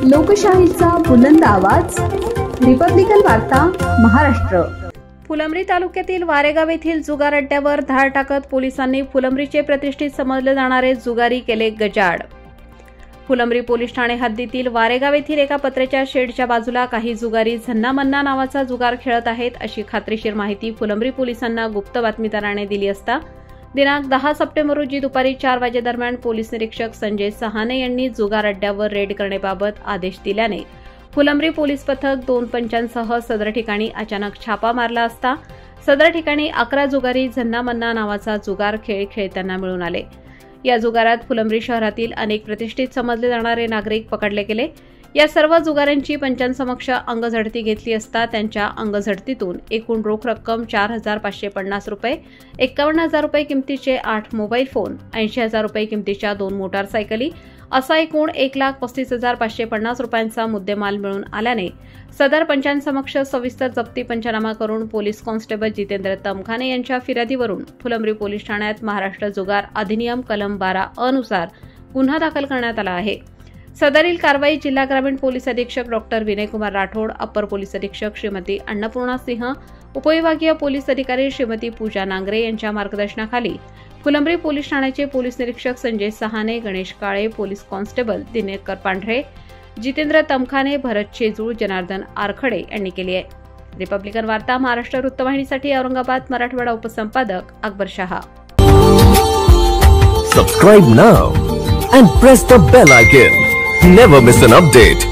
लोकशाहीचा बुलंद आवाज, रिपब्लिकन वार्ता महाराष्ट्र। फुलंब्री तालुक्यातील वारेगाव येथील जुगार अड्ड्यावर धाड टाकत पोलिसांनी फुलंब्रीचे प्रतिष्ठित समजले जाणारे जुगारी केले गजाआड। फुलंब्री पोलीस ठाणे हद्दीतील वारेगाव येथील एका पत्र्याच्या शेडच्या बाजूला काही जुगारी झन्ना मन्ना नावाचा जुगार खेळत आहेत अशी खात्रीशीर माहिती फुलंब्री पोलिसांना गुप्त बातमीदाराने दिली असता दिनांक 10 सप्टेंबर रोजी दुपारी 4 वाजेदरम्यान पोलीस निरीक्षक संजय सहाने यांनी जुगार अड्ड्यावर रेड करण्याबाबत आदेश दिल्याने फुलंब्री पोलीस पथक 2 पंचांसह सदर ठिकाणी अचानक छापा मारला असता सदर ठिकाणी 11 जुगारी झन्ना मन्ना नावाचा जुगार खेळ खेळताना मिळून आले। या जुगारात फुलंब्री शहरातील अनेक प्रतिष्ठित समजले जाणारे नागरिक पकडले गेले। या सर्व जुगारांची पंचांसमक्ष अंगझडती घेतली असता त्यांच्या अंगझडतीतून एकूण रोख रक्कम 4,550 रुपये, 51,000 रुपये किमतीचे 8 मोबाईल फोन, 80,000 रुपये किमतीच्या 2 मोटारसायकली असा एकूण 1,35,550 रुपयांचा मुद्देमाल मिळून आल्याने सदर पंचांसमक्ष सविस्तर जप्ती पंचनामा करून पोलीस कॉन्स्टेबल जितेंद्र तमखाने यांच्या फिर्यादीवरून फुलंब्री पोलीस ठाण्यात महाराष्ट्र जुगार अधिनियम कलम 12 अनुसार गुन्हा दाखल करण्यात आला आहे। सदरील कारवाई जिल्हा ग्रामीण पोलीस अधीक्षक डॉक्टर विनयकुमार राठोड, अप्पर पोलीस अधीक्षक श्रीमती अन्नपूर्णा सिंह, उपविभागीय पोलीस अधिकारी श्रीमती पूजा नांगरे यांच्या मार्गदर्शनाखाली फुलंब्री पोलीस ठाण्याचे पोलीस निरीक्षक संजय सहाने, गणेश काळे, पोलीस कॉन्स्टेबल दिनेकर पांढरे, जितेंद्र तमखाने, भरत शेजूळ, जनार्दन आरखडे यांनी केली आहे। रिपब्लिकन वार्ता Maharashtra वृत्तवाहिनीसाठी Aurangabad Marathwada उपसंपादक Akbar Shah. Subscribe now and press the bell icon. Never miss an update.